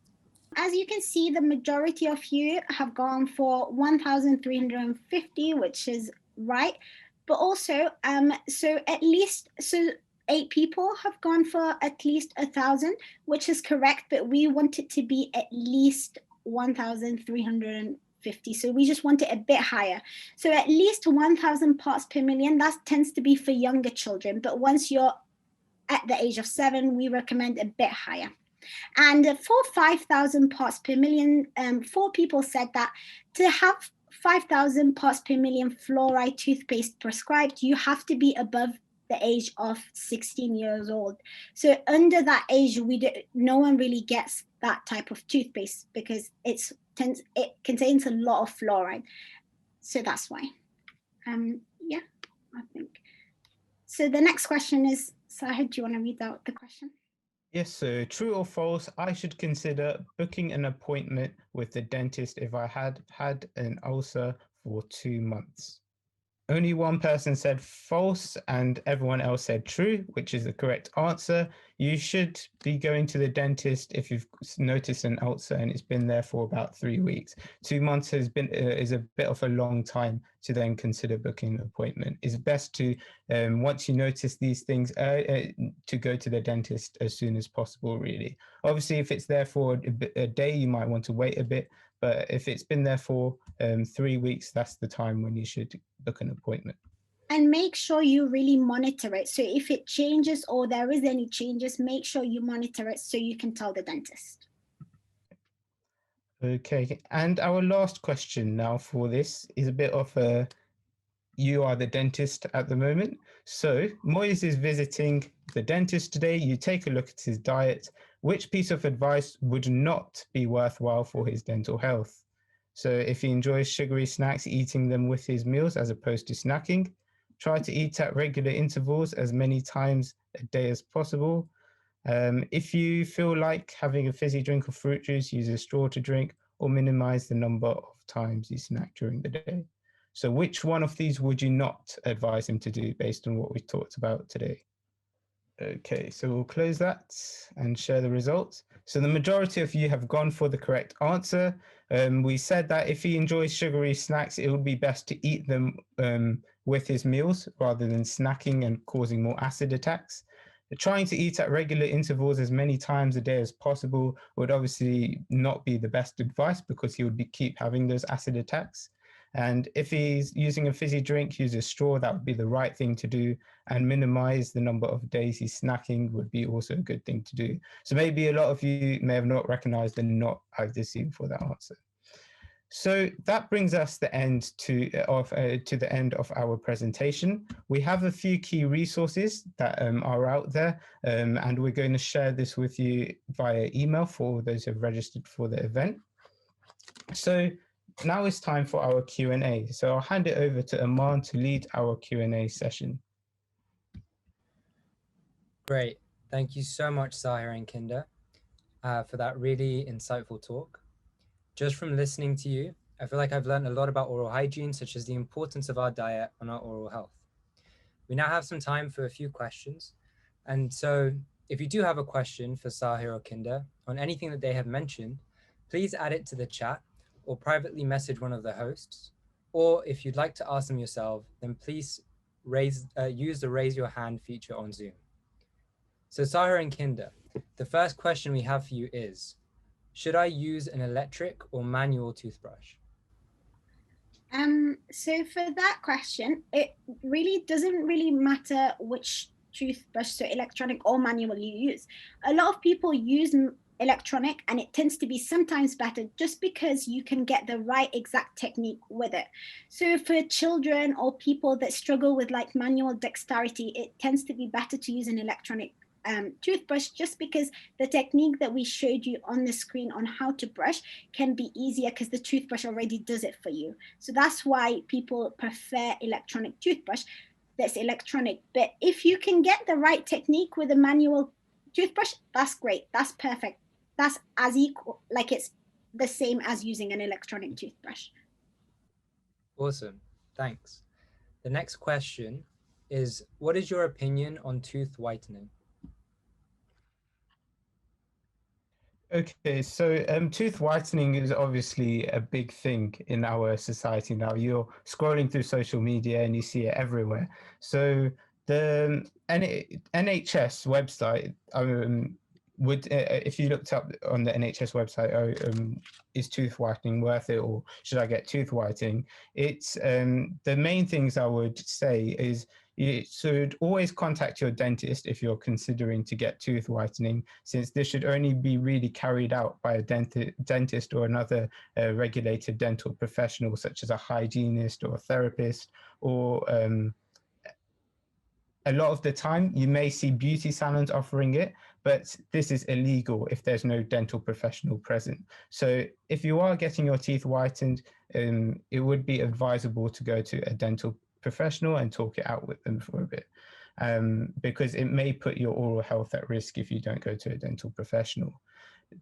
as you can see, the majority of you have gone for 1,350, which is right. But also, so 8 people have gone for at least 1,000, which is correct, but we want it to be at least 1,350. So we just want it a bit higher. So at least 1,000 parts per million, that tends to be for younger children. But once you're at the age of 7, we recommend a bit higher. And for 5,000 parts per million, 4 people said that to have 5,000 parts per million fluoride toothpaste prescribed, you have to be above the age of 16 years old. So under that age, no one really gets that type of toothpaste because it contains a lot of fluoride. So that's why. Yeah, I think. So the next question is, Sahir, do you want to read out the question? Yes, so true or false, I should consider booking an appointment with the dentist if I had had an ulcer for 2 months. Only one person said false and everyone else said true, which is the correct answer. You should be going to the dentist if you've noticed an ulcer and it's been there for about 3 weeks. 2 months is a bit of a long time to then consider booking an appointment. It's best to, once you notice these things, to go to the dentist as soon as possible, really. Obviously, if it's there for a day, you might want to wait a bit. But if it's been there for 3 weeks, that's the time when you should book an appointment. And make sure you really monitor it. So if it changes or there is any changes, make sure you monitor it so you can tell the dentist. Okay, and our last question now for this is a bit of a, you are the dentist at the moment. So Moise is visiting the dentist today. You take a look at his diet. Which piece of advice would not be worthwhile for his dental health? So if he enjoys sugary snacks, eating them with his meals as opposed to snacking. Try to eat at regular intervals as many times a day as possible. If you feel like having a fizzy drink or fruit juice, use a straw to drink or minimize the number of times you snack during the day. So which one of these would you not advise him to do based on what we talked about today? Okay, so we'll close that and share the results. So the majority of you have gone for the correct answer. We said that if he enjoys sugary snacks, it would be best to eat them with his meals rather than snacking and causing more acid attacks. Trying to eat at regular intervals as many times a day as possible would obviously not be the best advice because he would keep having those acid attacks. And if he's using a fizzy drink, use a straw, that would be the right thing to do, and minimize the number of days he's snacking would be also a good thing to do. So maybe a lot of you may have not recognized and not either seen for that answer. So that brings us to the end of our presentation. We have a few key resources that are out there, and we're going to share this with you via email for those who have registered for the event. So now it's time for our Q&A. So I'll hand it over to Aman to lead our Q&A session. Great. Thank you so much, Sahir and Kinder, for that really insightful talk. Just from listening to you, I feel like I've learned a lot about oral hygiene, such as the importance of our diet on our oral health. We now have some time for a few questions. And so if you do have a question for Sahir or Kinder on anything that they have mentioned, please add it to the chat or privately message one of the hosts. Or if you'd like to ask them yourself, then please use the raise your hand feature on Zoom. So Sahir and Kinder, the first question we have for you is, should I use an electric or manual toothbrush? So for that question, it really doesn't really matter which toothbrush, so electronic or manual you use. A lot of people use electronic and it tends to be sometimes better just because you can get the right exact technique with it. So for children or people that struggle with like manual dexterity, it tends to be better to use an electronic toothbrush just because the technique that we showed you on the screen on how to brush can be easier because the toothbrush already does it for you. So that's why people prefer electronic toothbrush that's electronic. But if you can get the right technique with a manual toothbrush, that's great. That's perfect. That's as equal, like it's the same as using an electronic toothbrush. Awesome, thanks. The next question is, what is your opinion on tooth whitening? Okay, so tooth whitening is obviously a big thing in our society now. You're scrolling through social media and you see it everywhere. So the NHS website would, if you looked up on the NHS website, is tooth whitening worth it, or should I get tooth whitening? It's the main things I would say is you should always contact your dentist if you're considering to get tooth whitening, since this should only be really carried out by a dentist or another regulated dental professional, such as a hygienist or a therapist. Or a lot of the time, you may see beauty salons offering it, but this is illegal if there's no dental professional present. So if you are getting your teeth whitened, it would be advisable to go to a dental professional and talk it out with them for a bit, because it may put your oral health at risk if you don't go to a dental professional.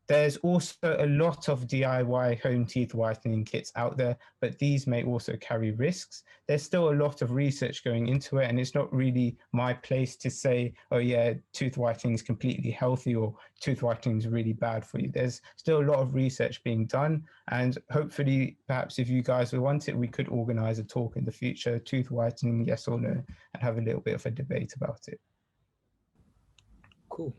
There's also a lot of DIY home teeth whitening kits out there, but these may also carry risks. There's still a lot of research going into it, and it's not really my place to say, oh yeah, tooth whitening is completely healthy or tooth whitening is really bad for you. There's still a lot of research being done, and hopefully, perhaps if you guys will want it, we could organize a talk in the future, tooth whitening, yes or no, and have a little bit of a debate about it. Cool.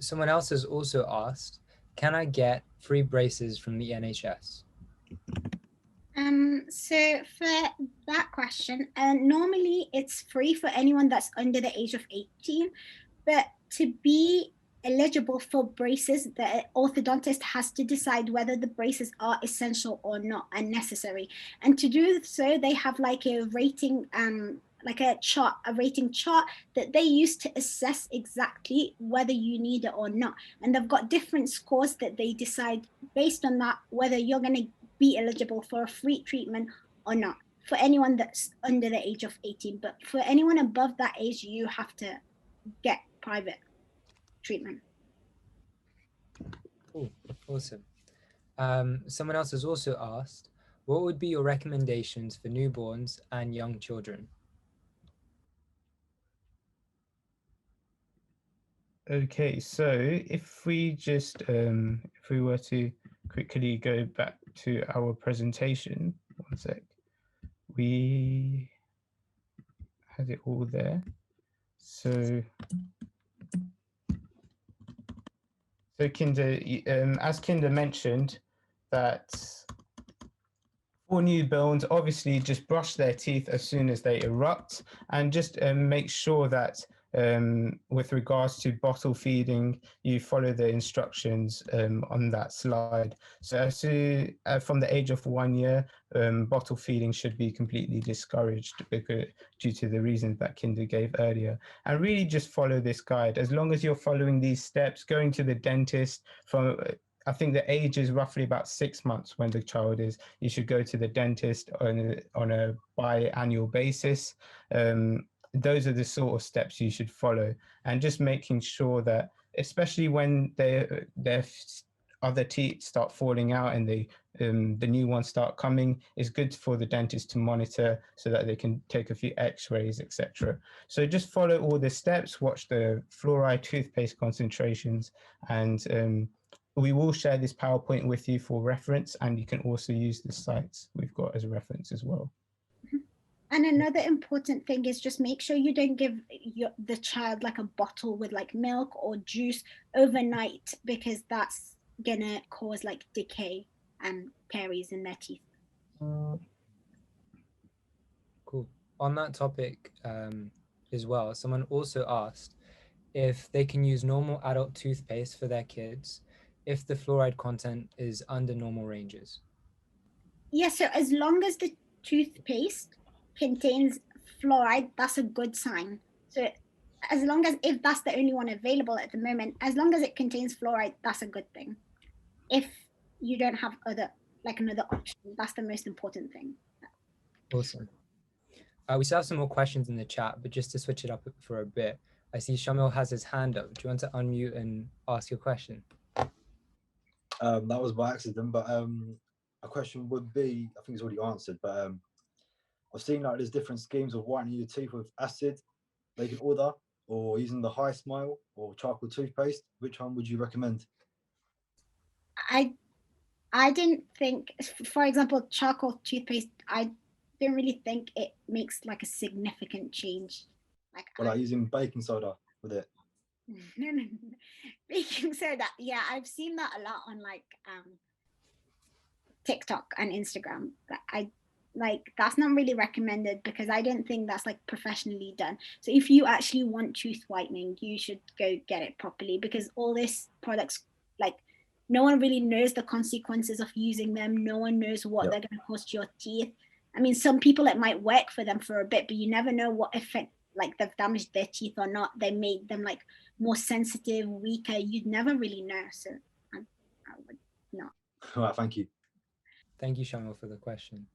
Someone else has also asked, can I get free braces from the NHS? So for that question, normally it's free for anyone that's under the age of 18, but to be eligible for braces, the orthodontist has to decide whether the braces are essential or not and necessary. And to do so, they have like a rating, like a rating chart that they use to assess exactly whether you need it or not. And they've got different scores that they decide based on that whether you're going to be eligible for a free treatment or not, for anyone that's under the age of 18. But for anyone above that age, you have to get private treatment. Cool. Awesome. Someone else has also asked, what would be your recommendations for newborns and young children? Okay, so if we just if we were to quickly go back to our presentation, one sec, we had it all there. So Kinder, as Kinder mentioned, that for newborns, obviously just brush their teeth as soon as they erupt, and just make sure that with regards to bottle feeding, you follow the instructions on that slide. So as to, from the age of 1 year, bottle feeding should be completely discouraged because due to the reasons that Kinder gave earlier. And really just follow this guide. As long as you're following these steps, going to the dentist from I think the age is roughly about 6 months when the child is. You should go to the dentist on a biannual basis. Those are the sort of steps you should follow, and just making sure that, especially when their other teeth start falling out and the new ones start coming, it's good for the dentist to monitor so that they can take a few x-rays, etc. So just follow all the steps, watch the fluoride toothpaste concentrations, and we will share this PowerPoint with you for reference, and you can also use the sites we've got as a reference as well. And another important thing is just make sure you don't give the child like a bottle with like milk or juice overnight, because that's gonna cause like decay and caries in their teeth. Cool. On that topic as well, someone also asked if they can use normal adult toothpaste for their kids if the fluoride content is under normal ranges. Yeah, so as long as the toothpaste contains fluoride, that's a good sign. So as long as, if that's the only one available at the moment, as long as it contains fluoride, that's a good thing. If you don't have another option, that's the most important thing. Awesome. We still have some more questions in the chat, but just to switch it up for a bit, I see Shamil has his hand up. Do you want to unmute and ask your question? That was by accident, but a question would be, I think it's already answered, but I've seen like there's different schemes of whitening your teeth with acid they can order, or using the high smile or charcoal toothpaste. Which one would you recommend? I didn't think, for example, charcoal toothpaste, I don't really think it makes like a significant change. Like, Well, like using baking soda with it. no. Baking soda, yeah, I've seen that a lot on like TikTok and Instagram. But I like that's not really recommended because I don't think that's like professionally done. So if you actually want tooth whitening, you should go get it properly because all these products, like, no one really knows the consequences of using them. No one knows what they're going to cost your teeth. I mean, some people it might work for them for a bit, but you never know what effect, like they've damaged their teeth or not. They made them like more sensitive, weaker. You'd never really know. So I would not. All right, thank you. Thank you, Shamal, for the question.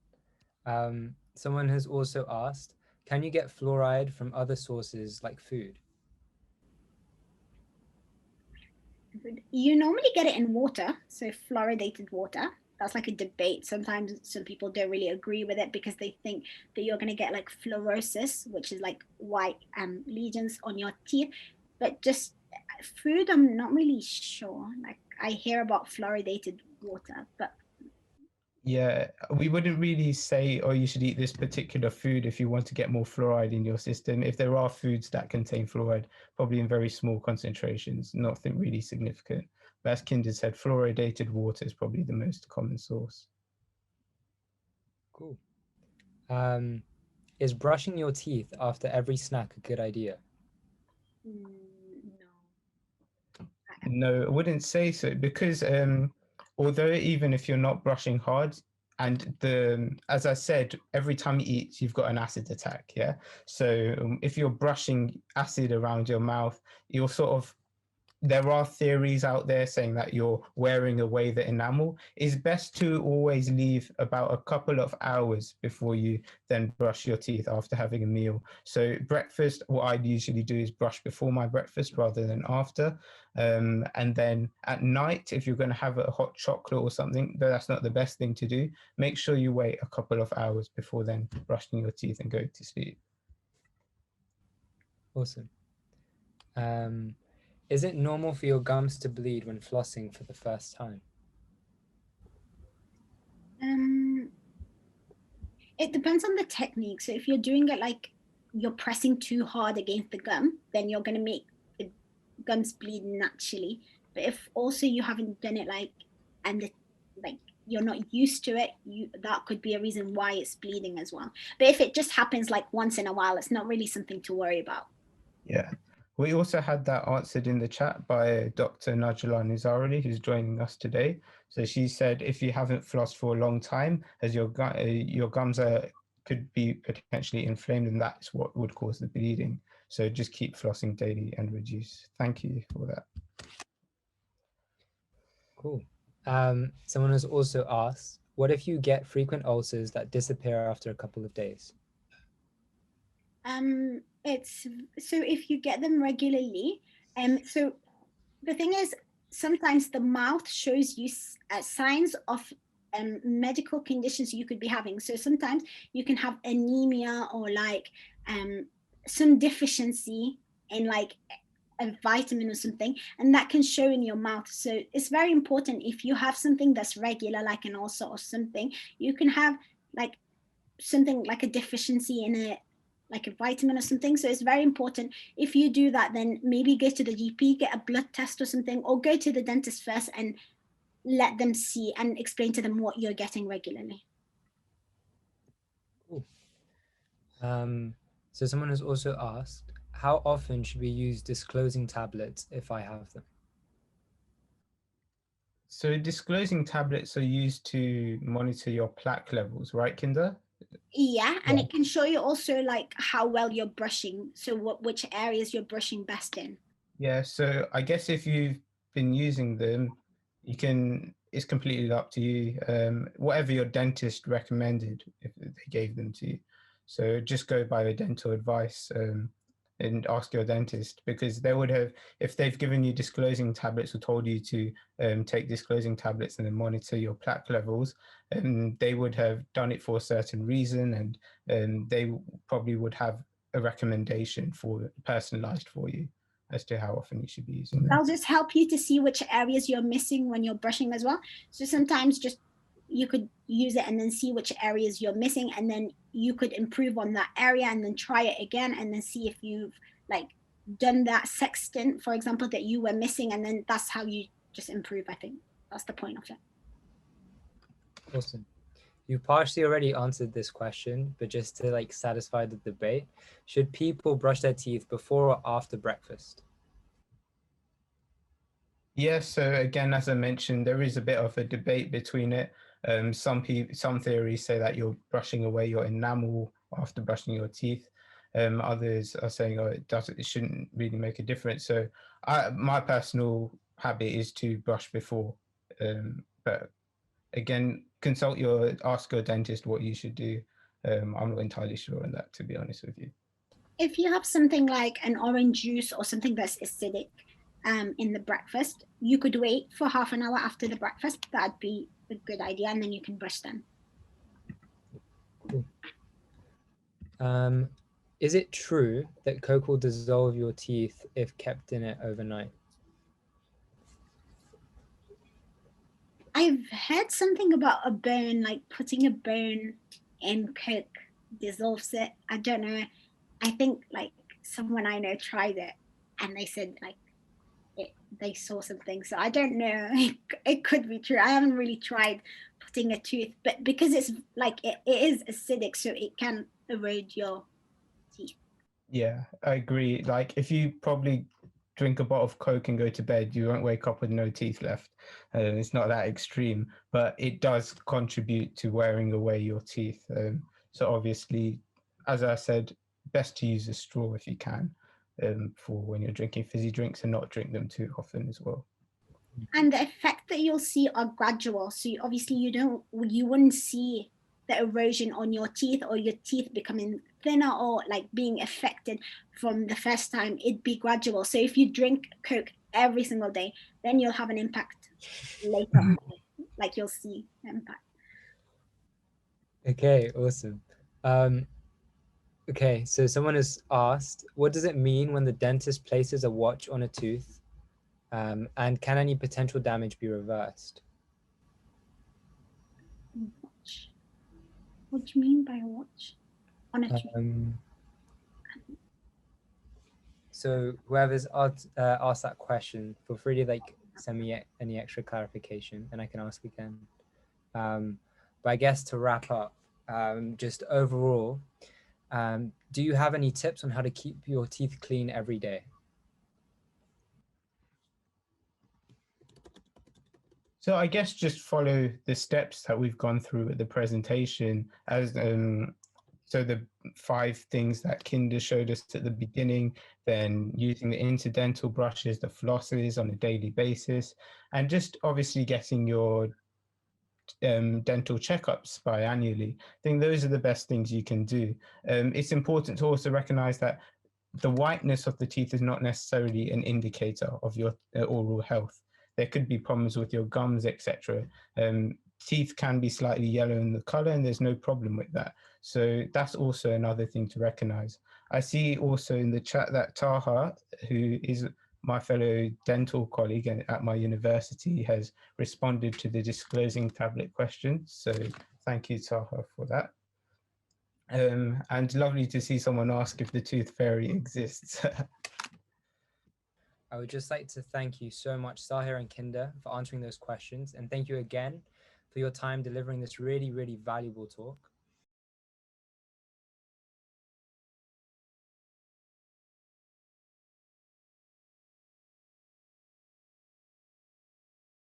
Someone has also asked, can you get fluoride from other sources like food? You normally get it in water, so fluoridated water. That's like a debate. Sometimes some people don't really agree with it because they think that you're going to get like fluorosis, which is like white lesions on your teeth. But just food, I'm not really sure. Like I hear about fluoridated water, but Yeah, we wouldn't really say, oh, you should eat this particular food if you want to get more fluoride in your system. If there are foods that contain fluoride, probably in very small concentrations, nothing really significant. But as Kinder said, fluoridated water is probably the most common source. Cool. Is brushing your teeth after every snack a good idea? no. No, I wouldn't say so because although even if you're not brushing hard, and as I said, every time you eat, you've got an acid attack. Yeah. So if you're brushing acid around your mouth, you're sort of there are theories out there saying that you're wearing away the enamel. It's best to always leave about a couple of hours before you then brush your teeth after having a meal. So breakfast, what I usually do is brush before my breakfast rather than after. And then at night, if you're going to have a hot chocolate or something, that's not the best thing to do. Make sure you wait a couple of hours before then brushing your teeth and go to sleep. Awesome. Is it normal for your gums to bleed when flossing for the first time? It depends on the technique. So if you're doing it like you're pressing too hard against the gum, then you're going to make the gums bleed naturally. But if also you haven't done it like you're not used to it, that could be a reason why it's bleeding as well. But if it just happens like once in a while, it's not really something to worry about. Yeah. We also had that answered in the chat by Dr. Najla Nizarali, who's joining us today. So she said, if you haven't flossed for a long time, as your gums could be potentially inflamed, and that's what would cause the bleeding. So just keep flossing daily and reduce. Thank you for that. Cool. Someone has also asked, what if you get frequent ulcers that disappear after a couple of days? It's so if you get them regularly, so the thing is sometimes the mouth shows you signs of medical conditions you could be having. So sometimes you can have anemia or like some deficiency in like a vitamin or something, and that can show in your mouth. So it's very important if you have something that's regular, like an ulcer or something, you can have like something like a deficiency in a like a vitamin or something. So it's very important. If you do that, then maybe go to the GP, get a blood test or something, or go to the dentist first and let them see and explain to them what you're getting regularly. Cool. So someone has also asked, how often should we use disclosing tablets if I have them? So disclosing tablets are used to monitor your plaque levels, right, Kinder? Yeah, and it can show you also like how well you're brushing. So which areas you're brushing best in. Yeah, so I guess if you've been using them, it's completely up to you. Whatever your dentist recommended, if they gave them to you. So just go by the dental advice and ask your dentist, because they would have, if they've given you disclosing tablets or told you to take disclosing tablets and then monitor your plaque levels, they would have done it for a certain reason, and they probably would have a recommendation for personalized for you. as to how often you should be using them. That'll just help you to see which areas you're missing when you're brushing as well. So sometimes just you could use it and then see which areas you're missing, and then you could improve on that area and then try it again and then see if you've like done that sextant, for example, that you were missing, and then that's how you just improve. I think that's the point of it. Awesome. You partially already answered this question, but just to like satisfy the debate, should people brush their teeth before or after breakfast? Yes, so again, as I mentioned, there is a bit of a debate between it. Some theories say that you're brushing away your enamel after brushing your teeth. Others are saying, oh, it shouldn't really make a difference. So my personal habit is to brush before, but again, ask your dentist what you should do. I'm not entirely sure on that, to be honest with you. If you have something like an orange juice or something that's acidic in the breakfast, you could wait for half an hour after the breakfast. That'd be a good idea, and then you can brush them. Cool. Is it true that Coke will dissolve your teeth if kept in it overnight? I've heard something about a bone, like putting a bone in Coke dissolves it. I don't know. I think like someone I know tried it and they said like they saw something. So I don't know. It could be true. I haven't really tried putting a tooth, but because it's like it is acidic, so it can erode your teeth. Yeah, I agree. Like if you probably drink a bottle of Coke and go to bed, you won't wake up with no teeth left. It's not that extreme, but it does contribute to wearing away your teeth. So obviously, as I said, best to use a straw if you can for when you're drinking fizzy drinks, and not drink them too often as well. And the effect that you'll see are gradual. So obviously you wouldn't see the erosion on your teeth or your teeth becoming thinner or like being affected from the first time. It'd be gradual. So if you drink Coke every single day, then you'll have an impact later on. Like you'll see the impact. Okay, awesome. Okay, so someone has asked, what does it mean when the dentist places a watch on a tooth? And can any potential damage be reversed? Watch. What do you mean by a watch on a tooth? So whoever's asked that question, feel free to like send me any extra clarification and I can ask again. But I guess to wrap up, just overall, do you have any tips on how to keep your teeth clean every day? So I guess just follow the steps that we've gone through at the presentation, as so the 5 things that Kinder showed us at the beginning, then using the interdental brushes, the flosses on a daily basis, and just obviously getting your dental checkups biannually. I think those are the best things you can do. It's important to also recognize that the whiteness of the teeth is not necessarily an indicator of your oral health. There could be problems with your gums, etc. Teeth can be slightly yellow in the color, and there's no problem with that. So that's also another thing to recognize. I see also in the chat that Taha, who is my fellow dental colleague at my university, has responded to the disclosing tablet question. So thank you, Taha, for that. And lovely to see someone ask if the tooth fairy exists. I would just like to thank you so much, Sahir and Kinder, for answering those questions. And thank you again for your time delivering this really, really valuable talk.